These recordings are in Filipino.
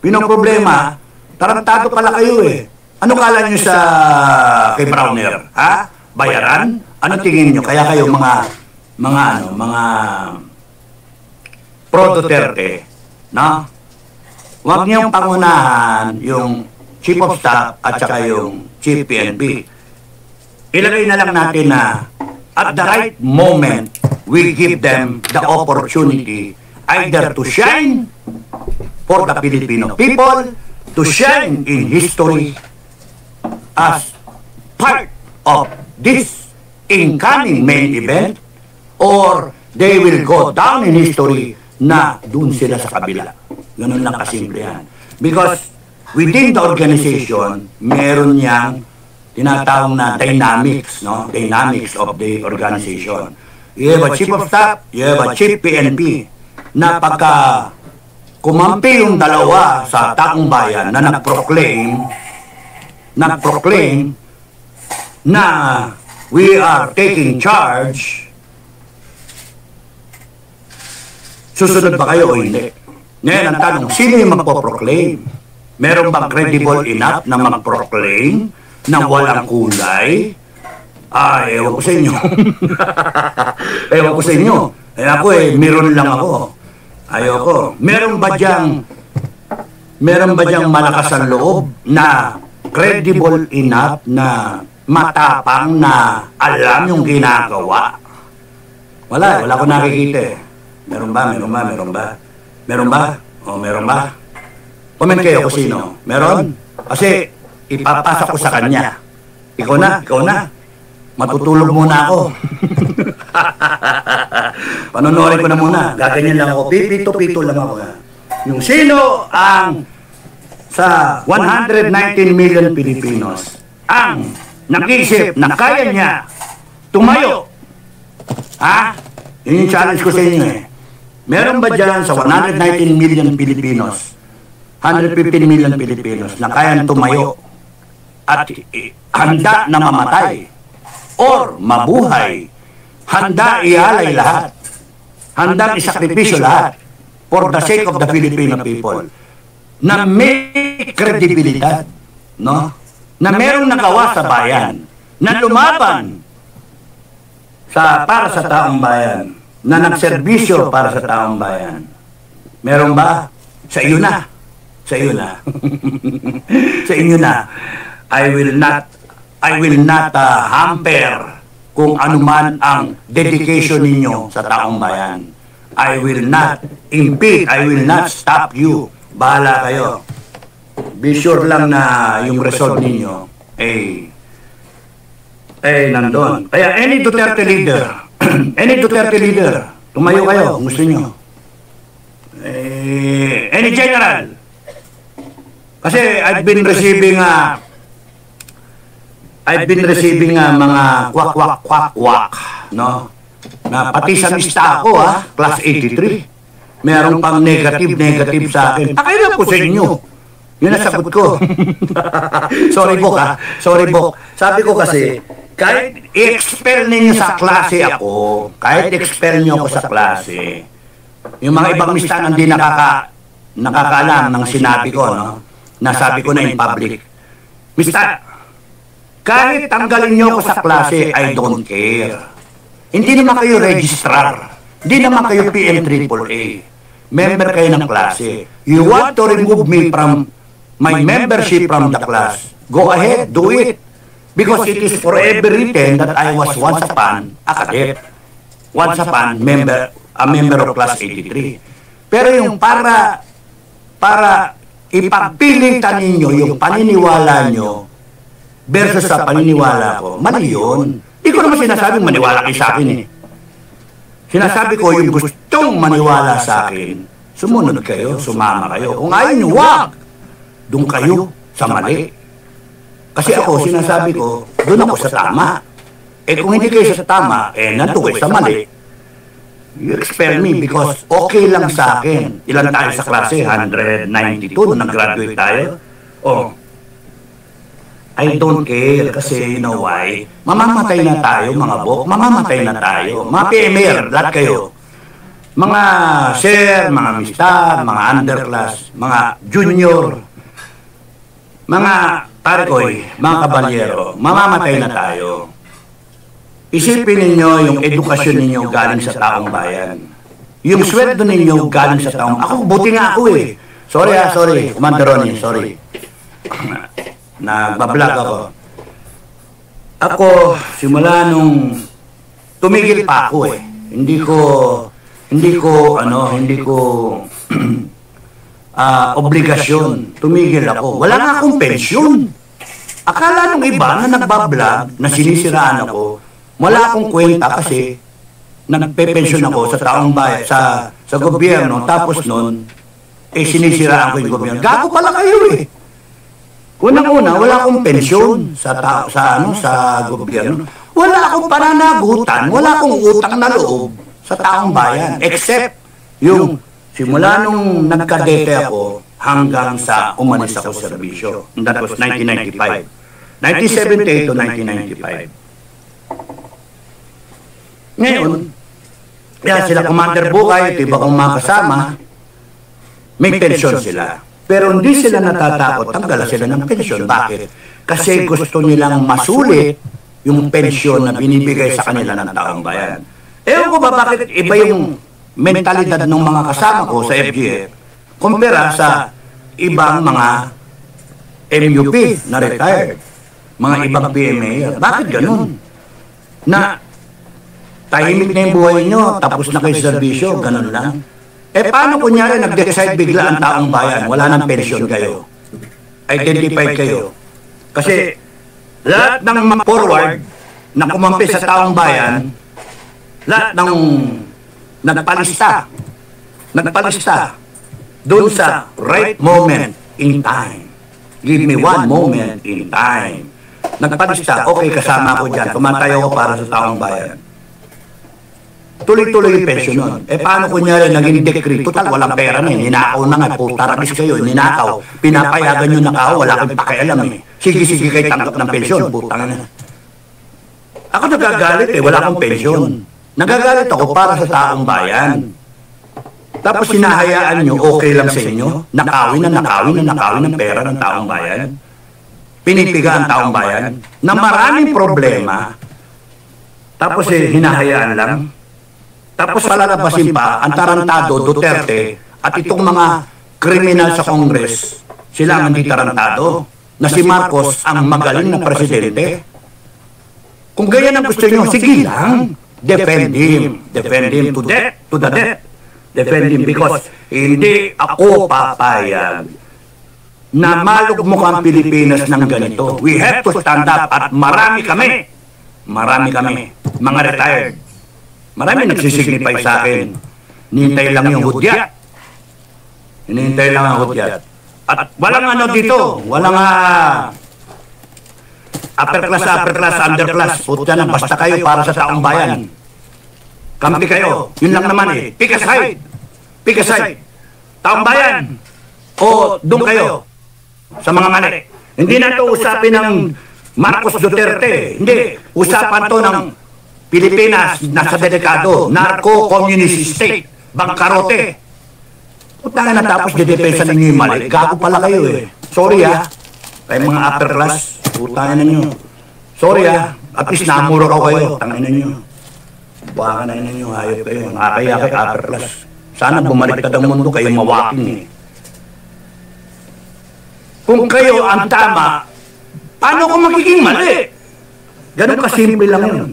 Pinoproblema, tarantado pala kayo eh. Ano kala nyo sa kay Browner? Ha? Bayaran? Ano tingin nyo? Kaya kayo mga pro Duterte, no? Huwag niyong pangunahan yung Chief of Staff at saka yung Chief PNP. Ilagay na lang natin na at the right moment, we give them the opportunity either to shine for the Filipino people, to shine in history as part of this incoming main event, or they will go down in history na dun sila sa kabila. Ganun lang kasimple yan. Because within the organization, meron niyang tinatawag na dynamics, no? Dynamics of the organization. You have a Chief of Staff, you have a Chief PNP, na pagka kumampi yung dalawa sa taong bayan na nag-proclaim na we are taking charge, susunod ba kayo o hindi? Ngayon ang tanong, sino yung magpo-proclaim? Meron bang credible enough na mag-proclaim na walang kulay? Ewan ko sa inyo. Ewan ko sa inyo. Ako meron lang ako. Ayoko. Meron ba diyang malakas ang loob na credible enough na matapang na alam yung ginagawa? Wala ko nakikita eh. Meron ba? O meron ba? Comment kayo kung sino. Meron? Kasi ipapasa ko sa kanya. Ikaw na. Matutulog muna ako. Panonorin ko na muna. Gaganyan lang ako. Pipito lang ako. Yung sino ang sa 119 million Pilipinos ang nag-isip na kaya niya tumayo. Yun yung challenge ko sa inyo eh. Meron ba dyan sa 119 million Pilipinos, 115 million Pilipinos na kayang tumayo at handa na mamatay or mabuhay, handa ialay lahat, handang isakripisyo lahat for the sake of the Filipino people, na may kredibilidad, no? Na merong nagawa sa bayan, na lumaban para sa taong bayan, na nagserbisyo para sa taong bayan. Meron ba? Sa iyo na. Sa iyo na. Sa inyo na. I will not hamper kung anuman ang dedication ninyo sa taong bayan. I will not impede. I will not stop you. Bahala kayo. Be sure lang na yung result ninyo nandun. Kaya any Duterte leader, tumayo kayo, gusto nyo. Any general. Kasi I've been receiving mga kwak, no? Na pati sa lista ako, class 83. Meron pang negative sa akin. Akala ko sa inyo. Yun ang sagot ko. Sorry, Bok. Sabi ko kasi, kahit i-expel ninyo sa klase ako, kahit i-expel nyo ako sa klase, yung mga ibang listahan hindi nakakaalam ng sinabi ko, no? Nasabi ko na in public. Mista, kahit tanggalin nyo ako sa klase, I don't care. Hindi naman kayo registrar. Hindi naman kayo PMAAA. Member kayo ng klase. You want to remove me from my membership from the class, go ahead, do it. Because it is forever written that I was once upon a cadet. Once upon a member of class 83. Pero yung para ipagpilitan ninyo yung paniniwala nyo versus sa paniniwala ko, mali yun. Hindi ko naman sinasabing maniwala kayo sa akin eh. Sinasabi ko yung gustong maniwala sa akin, sumunod kayo, sumama kayo. Kung ayaw nyo, wag! Doon kayo sa mali. Kasi ako, sinasabi ko, doon ako sa tama. Kung hindi kayo sa tama, nandun kayo sa mali. You expel me because okay lang sa akin. Ilan tayo sa klase? 192 nung nag-graduate tayo. I don't care kasi you know why? Mamamatay na tayo mga Bok. Mamamatay na tayo. Mga PMR, lahat kayo. mga sir, mga mista, mga underclass, mga junior, mga tarikoy, mga kabalyero, mamamatay na tayo. Isipin ninyo yung edukasyon ninyo galing sa taong bayan. Yung sweldo ninyo galing sa taong... Ako, buti nga ako eh. Sorry, Commander Ronnie, sorry. Nagbablog ako. Ako, simula nung tumigil pa ako eh. Hindi ko obligasyon. Tumigil ako. Wala nga akong pensyon. Akala nung iba na nagbablog, na sinisiraan ako, wala akong kwenta kasi nagpe-pensyon ako sa taong bayan, sa gobyerno, tapos nun, sinisiraan ko yung gobyerno. Gago pala kayo eh. Unang-una, wala akong pensyon sa gobyerno. Wala akong pananagutan, wala akong utang na loob sa taong bayan, except yung simula nung nagkadete ako hanggang sa umalis ako sa serbisyo. That was 1995. 1978 to 1995. Ngayon, kaya sila Commander Bukay, iba kong mga kasama, may pensyon sila. Pero hindi sila natatakot, tanggalan sila ng pensyon. Bakit? Kasi gusto nilang masulit yung pensyon na binibigay sa kanila ng taong bayan. Ewan ko ba bakit iba yung mentalidad ng mga kasama ko sa FGF kumpara sa ibang mga MUP na retired, mga ibang PMA. Bakit ganun? Na tahimik na yung buhay nyo, tapos na kayo serbisyo, ganun lang. Paano kunyari nag-decide bigla ang taong bayan, wala nang pensyon kayo, identified kayo? Kasi lahat ng forward na kumampi sa taong bayan, lahat ng nagpalista doon sa right moment in time. Give me one moment in time. Nagpalista, okay, kasama ko dyan, tumatayo ko para sa taong bayan. Tuloy-tuloy yung pensyon nun. Paano kunyari naging decree? Total, walang pera na eh. Ninakaw na nga. Putaragis kayo. Ninakaw. Pinapayagan yung nakaw. Wala kang pakialam eh. Sige kayo tanggap ng pensyon. Putang na. Ako nagagalit eh. Wala akong pensyon. Nagagalit ako para sa taong bayan. Tapos sinahayaan nyo, okay lang sa inyo. Nakawin ng pera ng taong bayan. Pinipiga ang taong bayan. Na maraming problema. Tapos hinahayaan lang. Tapos palalabasin pa ang tarantado Duterte at itong mga kriminal sa Congress, sila ang hindi tarantado, na si Marcos ang magaling na presidente. Kung ganyan ang gusto nyo, sige lang, defend him to the death, defend him because hindi ako papayag na malugmok ang Pilipinas ng ganito. We have to stand up at marami kami, mga retired. Marami nagsisignify sa akin. Hinihintay lang yung hudyat. Hinihintay lang ang hudyat. At walang ano dito. Walang upper class, underclass. Puta na, basta kayo para sa taong bayan. Kampi kayo. Yun lang naman eh. Pick a side. Taong bayan. O doon kayo. Sa mga mali. Hindi na ito usapin ng Marcos Duterte. Hindi. Usapan to ng Pilipinas, nasa delikado, narco-communist state, bangkarote. Putang na tapos didepensa ninyo yung mali. Gago pala kayo eh. Sorry kayo mga upper class, putang na ninyo. Sorry at least namuro ko kayo, tangin ninyo. Baka na ninyo, hayop kayo, nakakaya kayo upper class. Sana bumaliktad ang mundo, kayo mawaking eh. Kung kayo ang tama, paano kung magiging mali? Ganun kasimple lang yun.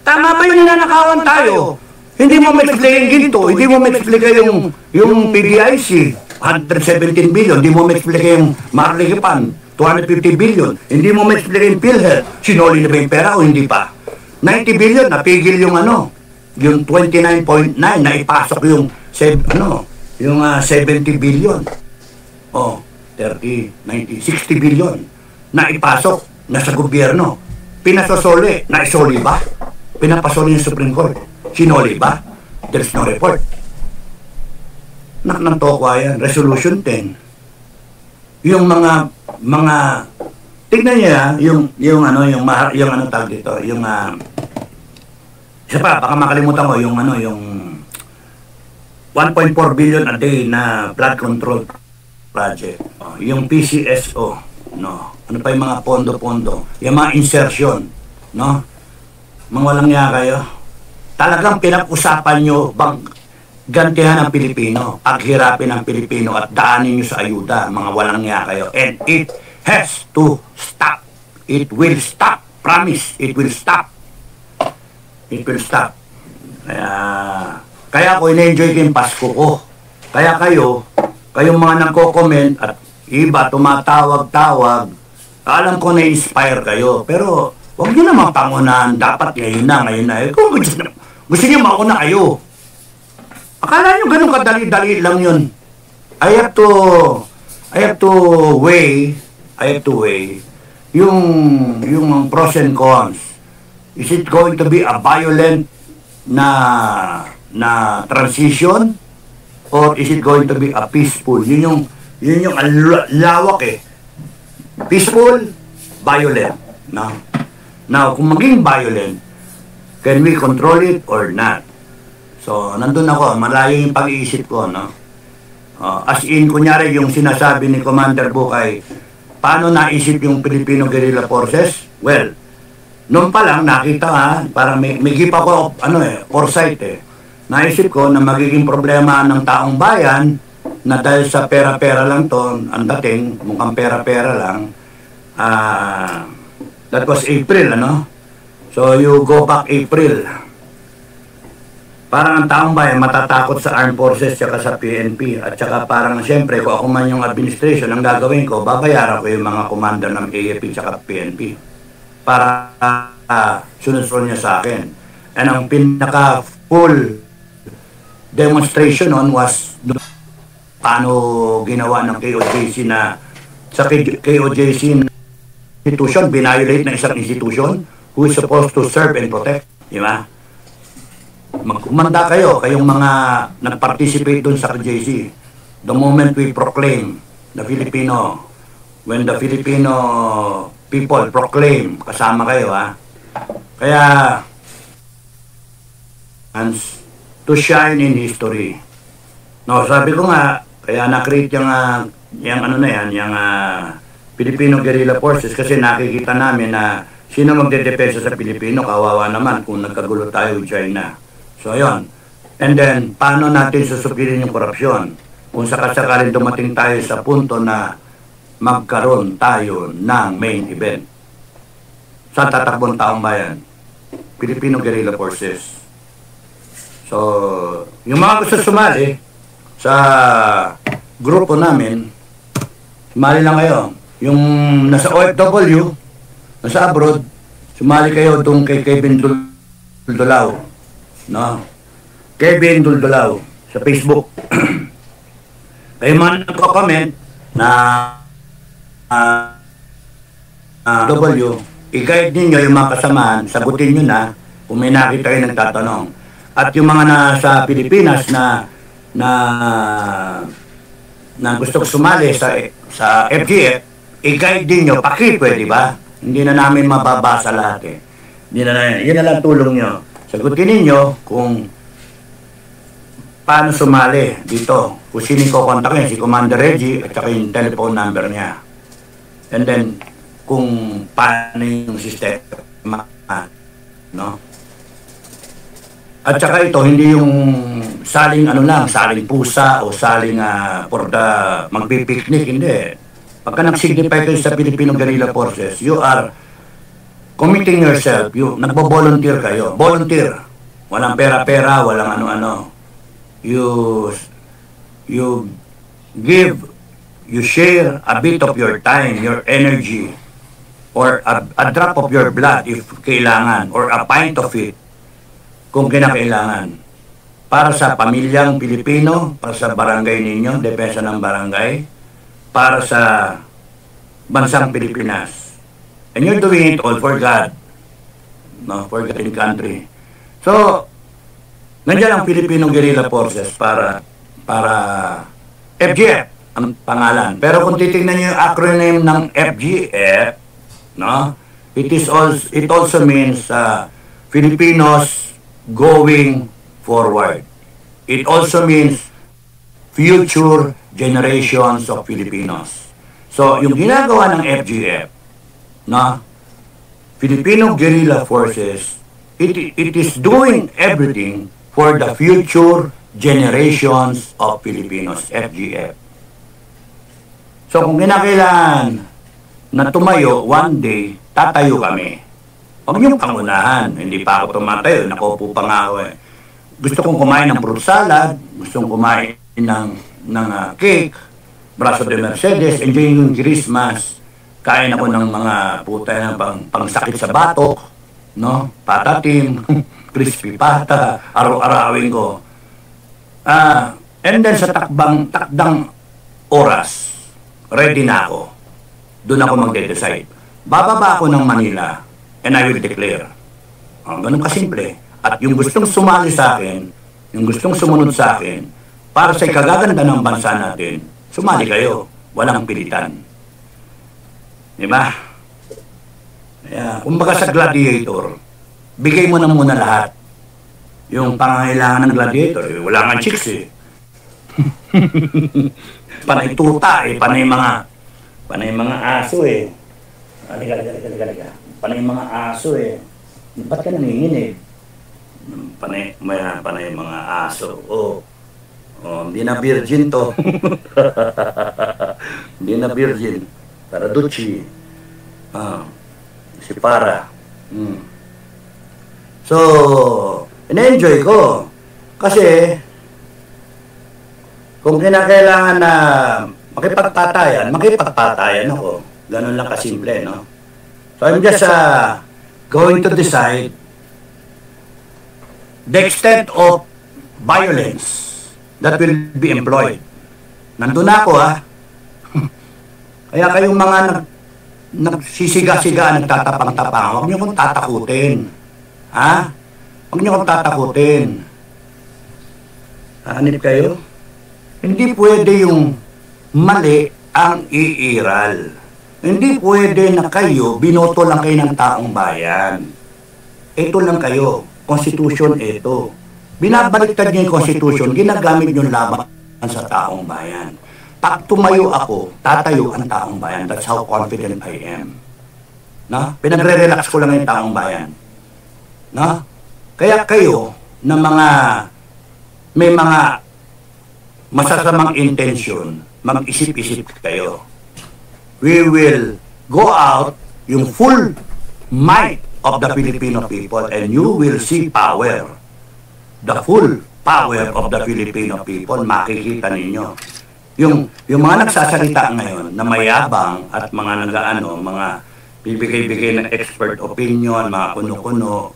Tama ba yung ninanakawan tayo? Hindi mo ma-explain ginto, hindi mo ma-explain yung PDIC, 117 billion, hindi mo ma-explain yung Marligipan, 250 billion, hindi mo ma-explain yung PhilHealth, sinoli na ba yung pera o hindi pa? 90 billion, napigil yung yung 29.9, na ipasok yung 70 billion. 30, 90, 60 billion, na ipasok, nasa gobyerno. Pinasosole, na isoli ba? Pinapasoli yung Supreme Court. Sinoli ba? There's no report. Ng tokwa yan. Resolution 10. Yung mga tignan niya yung tawag dito, yung Isa pa, baka makalimutan ko yung ano, yung 1.4 billion a day na flood control project. Yung PCSO, no? Ano pa yung mga pondo-pondo? Yung mga insertion, no? Mga walang niya kayo. Talagang pinag-usapan nyo bang gantihan ang Pilipino, paghirapin ang Pilipino at daanin nyo sa ayuda, mga walang niya kayo. And it has to stop. It will stop. Promise, it will stop. It will stop. Kaya ako in-enjoy ko yung Pasko ko. Kaya kayong mga nagko-comment at iba tumatawag-tawag, alam ko na-inspire kayo. Pero huwag nyo naman pangunahan. Dapat ngayon na. Kung gusto nyo mauna kayo. Akala nyo ganun kadali-dali lang yun. I have to weigh yung pros and cons. Is it going to be a violent na transition or is it going to be a peaceful? Yun yung lawak eh. Peaceful, violent. No? Now, kung maging violent, can we control it or not? So, nandun ako, malayo yung pag-iisip ko, no? As in, kunyari, yung sinasabi ni Commander Bukay, paano naisip yung Filipino Guerrilla Forces? Well, noon pa lang, nakita parang may gip ako, foresight eh. Naisip ko na magiging problema ng taong bayan na dahil sa pera-pera lang to, ang dating, mukhang pera-pera lang, that was April, ano? So, you go back April. Parang ang taong bayan matatakot sa armed forces tsaka sa PNP. At tsaka parang siyempre, kung ako man yung administration, ang gagawin ko, babayaran ko yung mga commander ng AFP tsaka PNP. Para sunod-sunod niya sa akin. And ang pinaka-full demonstration on was paano ginawa ng KOJC na sa KOJC institution, binayolate ng isang institution who is supposed to serve and protect. Di ba? Magkumanda kayong mga nag-participate dun sa KJC. The moment we proclaim the Filipino, when the Filipino people proclaim, kasama kayo Kaya, and to shine in history. No, sabi ko nga, kaya na-create yung Filipino Guerrilla Forces kasi nakikita namin na sino magdedepensa sa Pilipino, kawawa naman kung nagkagulo tayo with China. So, ayun. And then, paano natin susupilin yung korupsyon? Kung sakasakaling dumating tayo sa punto na magkaroon tayo ng main event. Saan tatakbong taong bayan? Filipino Guerrilla Forces. So, yung mga gusto sumali sa grupo namin, sumali lang kayo. Yung nasa OFW, nasa abroad, sumali kayo itong kay Kevin Duldulao. No? Kevin Duldulao sa Facebook. Kayo man nagko-comment na W, i-guide ninyo yung mga kasamahan, sagutin nyo na kung may nakita kayo nagtatanong. At yung mga nasa Pilipinas na gusto sumali sa FGF, i-guide din nyo, pwede ba? Hindi na namin mababasa lahat eh. Yun na lang tulong nyo. Sagutin ninyo kung paano sumali dito. Kung sino ko kontakin, si Commander Reggie at saka yung telephone number niya. And then, kung paano yung sistema, no? At saka ito, hindi yung saling saling pusa o saling for the magpipiknik, hindi. Pagka nag-signify kayo sa Filipino Guerrilla Forces, you are committing yourself, nagbo-volunteer kayo. Volunteer. Walang pera-pera, walang ano-ano. You share a bit of your time, your energy, or a drop of your blood if kailangan, or a pint of it kung kinakailangan. Para sa pamilyang Pilipino, para sa barangay ninyo, depensa ng barangay, para sa bansang Pilipinas. And you're doing it all for God. No, for God and country. So, nandiyan ang Filipino Guerrilla Forces para FGF ang pangalan. Pero kung titingnan niyo yung acronym ng FGF, no? It also means Filipinos going forward. It also means future generations of Filipinos. So, yung ginagawa ng FGF, na Filipino Guerrilla Forces, it is doing everything for the future generations of Filipinos, FGF. So, kung kinakailangan na tumayo, one day, tatayo kami. Huwag niyong pangunahan. Hindi pa ako tumatayo. Nakaupo pa nga ako eh. Gusto kong kumain ng fruit salad. Gusto kong kumain ng cake. Braso de Mercedes. Enjoy yung Christmas. Kain ako ng mga puta ng pangsakit sa batok. No? Patatim. Crispy pata. Araw-arawin ko. And then sa takdang oras, ready na ako. Doon ako magde-decide. Bababa ako ng Manila and I will declare. Ganun kasimple. At yung gustong sumali sa akin, yung gustong sumunod sa akin, para sa ikagaganda ng bansa natin, sumali kayo. Walang pilitan. Diba? Kaya, kumbaga sa gladiator, bigay mo na muna lahat. Yung pangangailangan ng gladiator, wala nga chicks eh. Panay tuta eh, panay mga aso eh. Halika. Panay mga aso eh. Ba't ka nanginginig? Panay mga aso. Hindi na virgin to. Hindi na virgin. Paraducci. Si Para. So, in-enjoy ko. Kasi, kung kinakailangan na makipagpatayan ako. Ganun lang kasimple, no? So, I'm just going to decide the extent of violence that will be employed. Nandun na ako, ha? Kaya kayong mga nagsisiga-siga, nagtatapang-tapang, huwag niyo kong tatakutin. Ha? Huwag niyo kong tatakutin. Hanip kayo? Hindi pwede yung mali ang iiral. Hindi pwede na kayo, binoto lang kayo ng taong bayan. Ito lang kayo. Constitution ito. Binabaliktad niyo yung Constitution, ginagamit niyo laban sa taong bayan. Pag tumayo ako, tatayo ang taong bayan. That's how confident I am. Na? Pinagre-relax ko lang yung taong bayan. Na? Kaya kayo, na may mga masasamang intention, mag-isip-isip kayo. We will go out yung full might of the Filipino people and you will see power. The full power of the Filipino people, makikita ninyo. Yung mga nagsasalita ngayon na mayabang at mga mga bibigay-bigay ng expert opinion, mga kuno-kuno,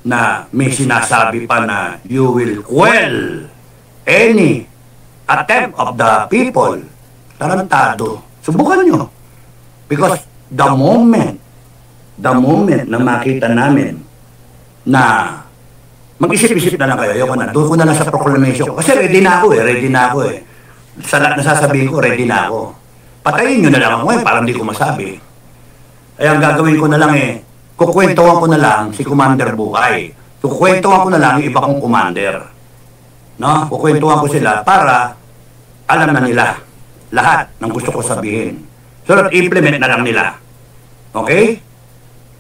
na may sinasabi pa na you will quell any attempt of the people, tarantado. Subukan nyo. Because the moment na makita namin na mag-isip-isip na lang kayo, ayoko na, doon ko na lang sa proclamation. Kasi ready na ako eh. Sa lahat na sasabihin ko, ready na ako. Patayin nyo na lang ako parang di ko masabi. Kaya ang gagawin ko na lang kukwentuhan ko na lang si Commander Buhay. Kukwentuhan ko na lang yung iba kong commander. No? Kukwentuhan ko sila para alam na nila lahat ng gusto ko sabihin. So, implement na lang nila. Okay?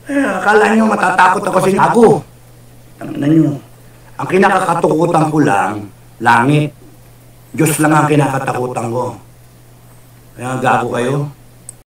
Akala nyo matatakot ako sa ako. Tangina nyo. Ang kinakatakutan ko lang, langit. Diyos lang ang kinakatakutan ko. Kaya gago kayo.